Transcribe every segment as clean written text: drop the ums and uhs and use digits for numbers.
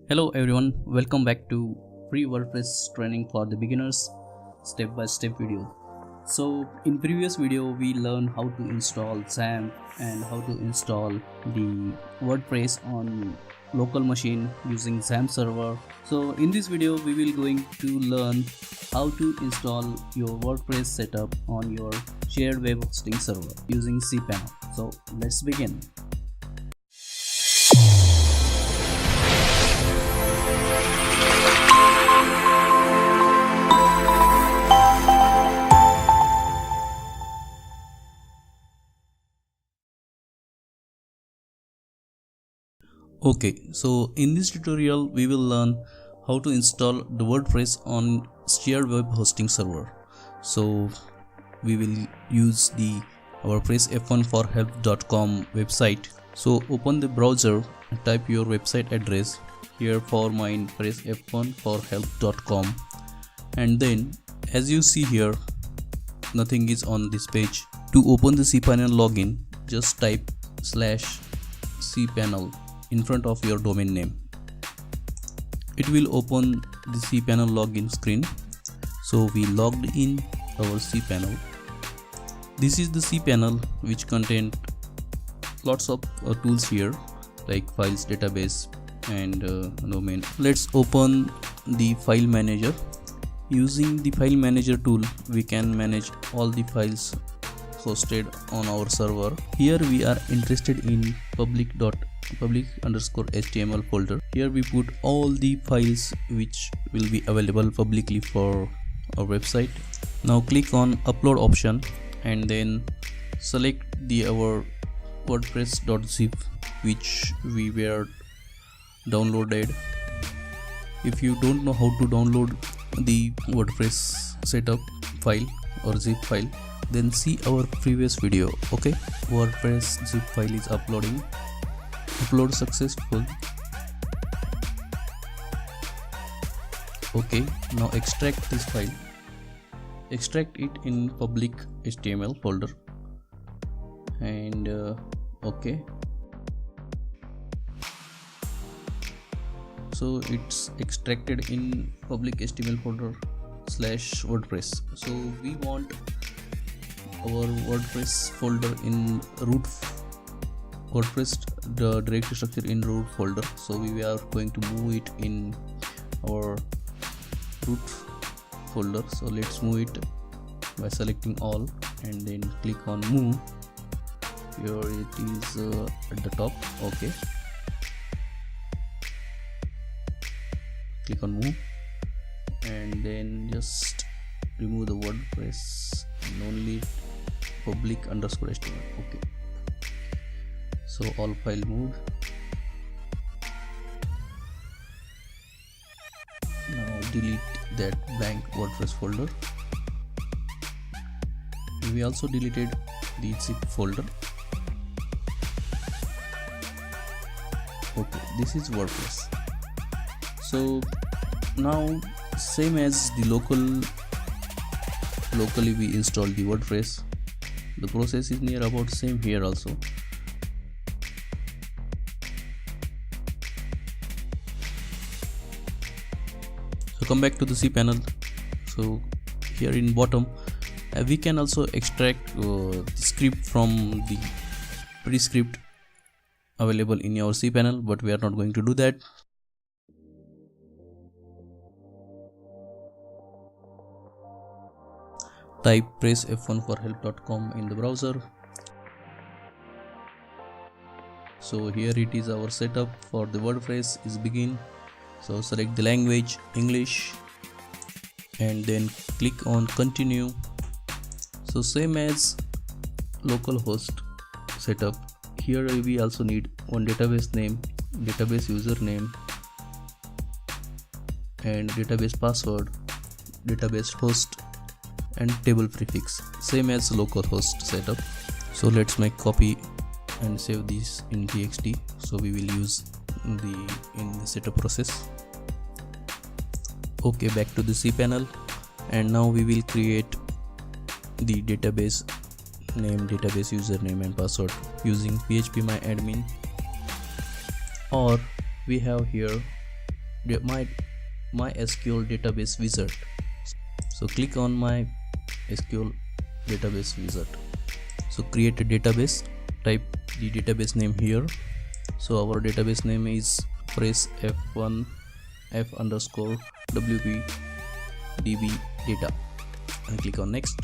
Hello everyone, welcome back to free WordPress training for the beginners step-by-step video. So in previous video we learned how to install XAMPP and how to install the WordPress on local machine using XAMPP server. So in this video we will going to learn how to install your WordPress setup on your shared web hosting server using cpanel. So let's begin. Okay, so in this tutorial we will learn how to install the WordPress on shared web hosting server. So we will use the WordPress f1forhelp.com website. So open the browser and type your website address. Here for mine, press f1forhelp.com, and then as you see here, nothing is on this page. To open the cpanel login, just type /cpanel in front of your domain name. It will open the cpanel login screen. So we logged in our cpanel. This is the cpanel which contains lots of tools here like files, database and domain. Let's open the file manager. Using the file manager tool we can manage all the files hosted on our server. Here we are interested in public_html folder. Here we put all the files which will be available publicly for our website. Now click on upload option and then select our wordpress.zip which we were downloaded. If you don't know how to download the WordPress setup file or zip file, then see our previous video. Okay, WordPress zip file is uploading. Upload successful. Okay, now extract this file. Extract it in public HTML folder and okay, so it's extracted in public HTML folder /WordPress. So we want our WordPress folder in root WordPress, the directory structure in root folder. So we are going to move it in our root folder. So let's move it by selecting all and then click on move. Here it is at the top. Okay, click on move and then just remove the WordPress and only public_HTML. Okay, so all file moved. Now delete that blank WordPress folder. We also deleted the zip folder. Okay, this is WordPress. So now same as the locally we install the WordPress, the process is near about same here also. So come back to the cpanel. So here in bottom we can also extract the script from the prescript available in your cpanel, but we are not going to do that. Type press f1forhelp.com in the browser. So here it is, our setup for the WordPress is begin. So select the language English and then click on continue. So same as localhost setup, here we also need one database name, database username and database password, database host and table prefix, same as localhost setup. So let's make copy and save this in txt. So we will use in the setup process. Okay, back to the cpanel and now we will create the database name, database username and password using phpMyAdmin, or we have here my SQL database wizard. So click on my SQL database wizard. So create a database, type the database name here. So our database name is press F1 F underscore WP DB data, and click on next.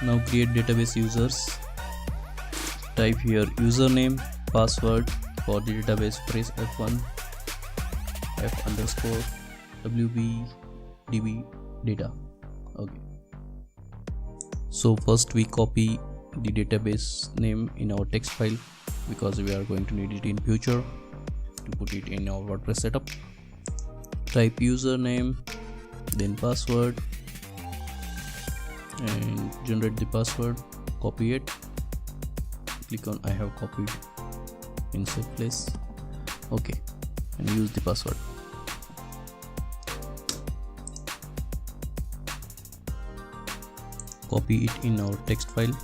Now create database users. Type here username, password for the database, press F1 F underscore WP DB data. Okay. So first we copy the database name in our text file because we are going to need it in future to put it in our WordPress setup. Type username, then password, and generate the password. Copy it. Click on I have copied in safe place. Okay, and use the password. Copy it in our text file.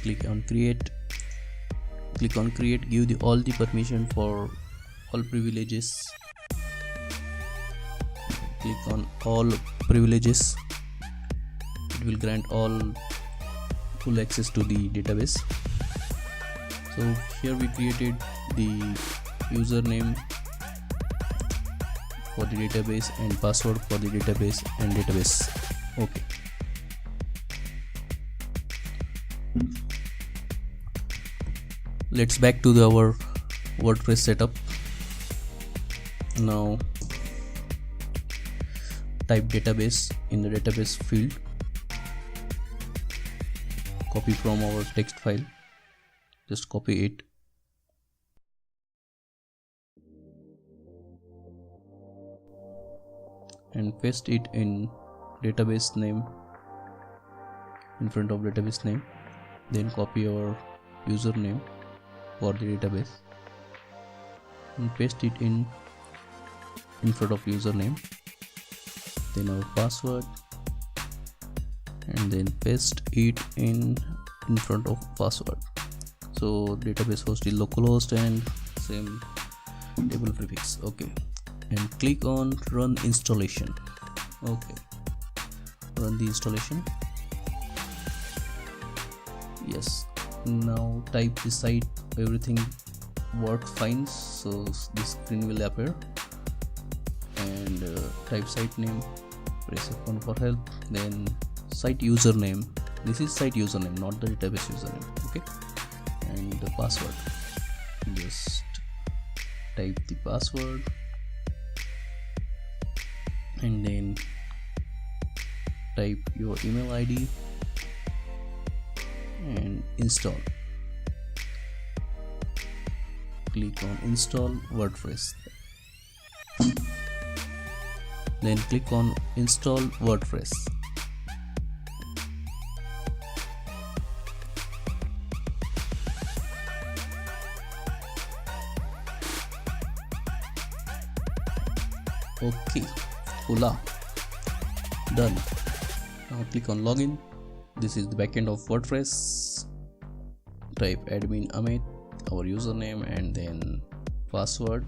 Click on create. Give all the permission for all privileges. Click on all privileges. It will grant all full access to the database. So here we created the username for the database and password for the database and database. Okay. Let's back to our WordPress setup. Now type database in the database field. Copy from our text file. Just copy it. And paste it in database name, in front of database name. Then copy our username for the database and paste it in front of username, then our password, and then paste it in front of password. So database host is localhost and same table prefix. Okay, and click on run installation. Okay, run the installation. Yes, now type the site. Everything works fine, so this screen will appear, and type site name, press F1 for help, then site username. This is site username, not the database username. Okay, and the password, just type the password and then type your email ID and install. Click on install WordPress, then click on install WordPress. Okay, voila, done. Now click on login. This is the backend of WordPress. Type admin Amit, our username, and then password.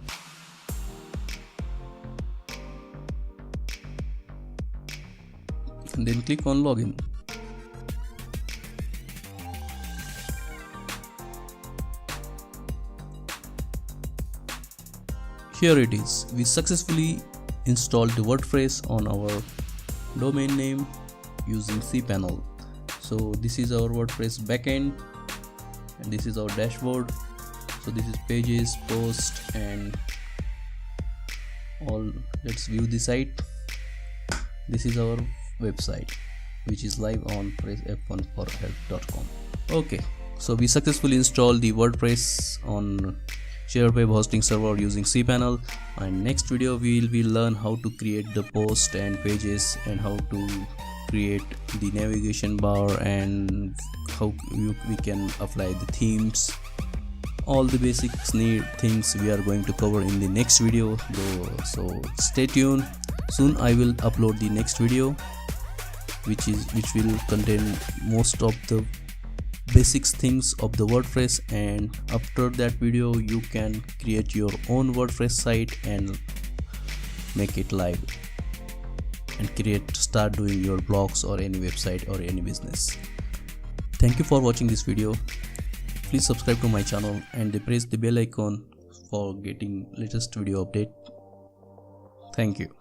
And then click on login. Here it is. We successfully installed the WordPress on our domain name using cpanel. So this is our WordPress backend and this is our dashboard. So this is pages, post, and all. Let's view the site. This is our website which is live on press f1forhelp.com. Okay, so we successfully installed the WordPress on shared web hosting server using cpanel, and next video we will learn how to create the post and pages and how to create the navigation bar and how we can apply the themes all the basic things we are going to cover in the next video though, so stay tuned. Soon I will upload the next video which will contain most of the basics things of the WordPress, and after that video you can create your own WordPress site and make it live and start doing your blogs or any website or any business. Thank you for watching this video. Please subscribe to my channel and press the bell icon for getting latest video update. Thank you.